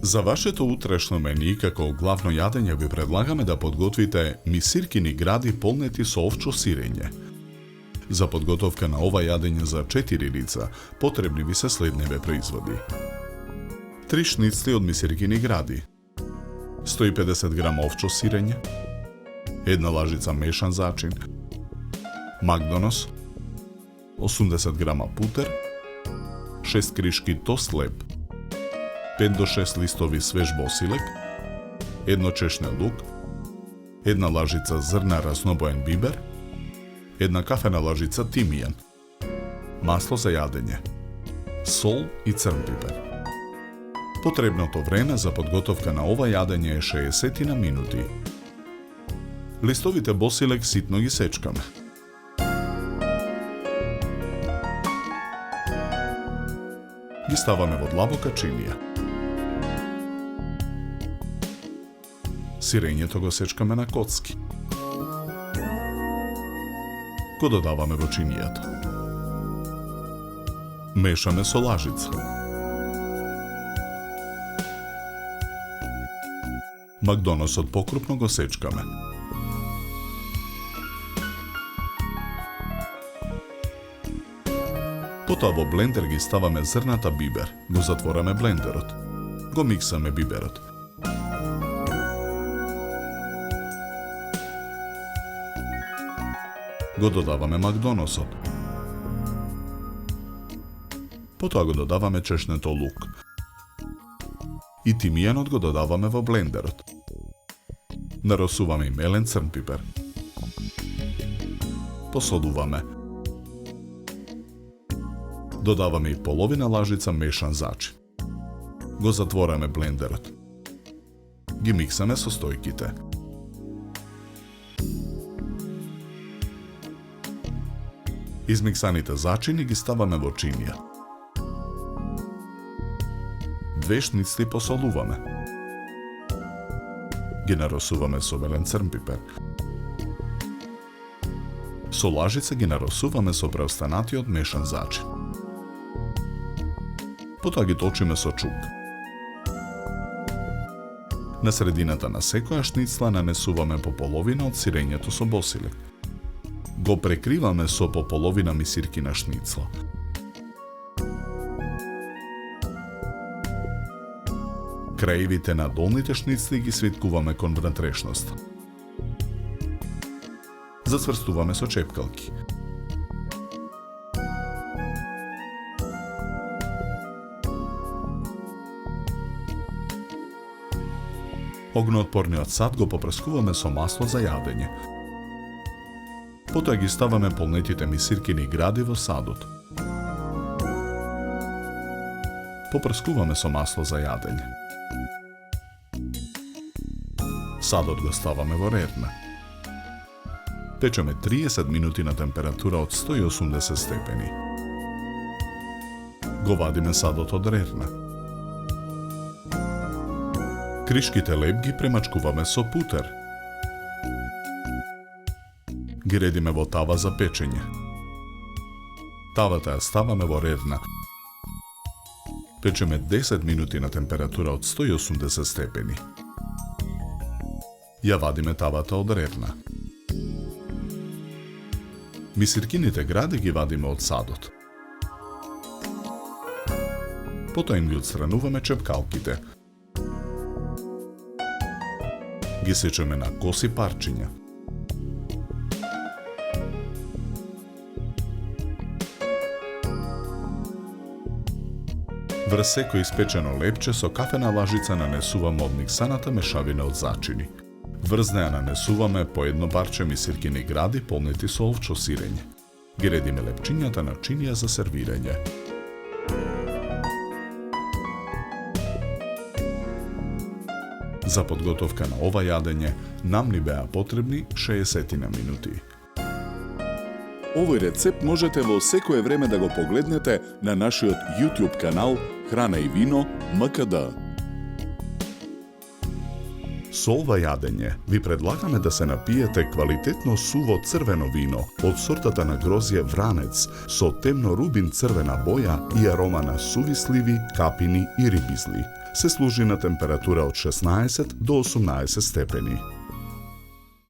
За вашето утрешно мени, како главно јадење ви предлагаме да подготвите мисиркини гради полнети со овчо сирење. За подготовка на ова јадење за 4 лица, потребни ви се следниве производи. 3 шницли од мисиркини гради, 150 грама овчо сирење, 1 лажица мешан зачин, Макдонос, 80 грама путер, 6 кришки тост леб, 5 до 6 листови свеж босилек, 1 чешне лук, 1 лажица зрна разнобоен бибер, 1 кафена лажица тимијан, масло за јадење, сол и црн пипер. Потребното време за подготовка на ова јадење е 60 минути. Листовите босилек ситно ги сечкаме. Ги ставаме во длабока чинија. Сирењето го сечкаме на коцки. Го додаваме во чинијата. Мешаме со лажица. Макдоносот покрупно го сечкаме. Потоа во блендер ги ставаме зрната бибер, го затвораме блендерот. Го миксаме биберот. Го додаваме макдоносот. Потоа го додаваме чешнето лук. И тимијанот го додаваме во блендерот. Наросуваме и мелен црн пипер. Посолуваме. Додаваме и половина лажица мешан зачин. Го затвораме блендерот. Ги миксаме со стојките. Измиксаните зачини ги ставаме во чинија. 2 шницли посолуваме. Ги наросуваме со белен црн пипер. Со лажица ги наросуваме со преостанатиот мешан зачин. Потоа ги точиме со чук. На средината на секоја шницла нанесуваме по половина од сирењето со босилек. Го прекриваме со по половина мисиркина шницла. Краевите на долните шницли ги свиткуваме кон внатрешноста. Зацврстуваме со чепкалки. Огноотпорниот сад го попрскуваме со масло за јадење. Потоа ги ставаме полнетите мисиркини гради во садот. Попрскуваме со масло за јадење. Садот го ставаме во рерна. Печеме 30 минути на температура од 180 степени. Го вадиме садот од рерна. Кришките леб ги премачкуваме со путер. Ги редиме во тава за печење. Тавата ја ставаме во рерна. Печеме 10 минути на температура од 180 степени. Ја вадиме тавата од рерна. Мисиркините гради ги вадиме од садот. Потоа им ги отстрануваме чепкалките. Ги сечеме на коси парчиња. Врз секој испечено лепче со кафена лажица нанесуваме од миксаната мешавина од зачини. Врз неа нанесуваме по едно парче мисиркини гради полнети со овчо сирење. Ги редиме лепчињата на чинија за сервирање. За подготовка на ова јадење нам ни беа потребни 60 минути. Овој рецепт можете во секое време да го погледнете на нашиот YouTube канал Храна и вино МКД. Со ова јадење ви предлагаме да се напиете квалитетно суво црвено вино од сортата на грозје Вранец со темно рубин црвена боја и арома на суви сливи, капини и рибизли. се служи на температура од 16 до 18 степени.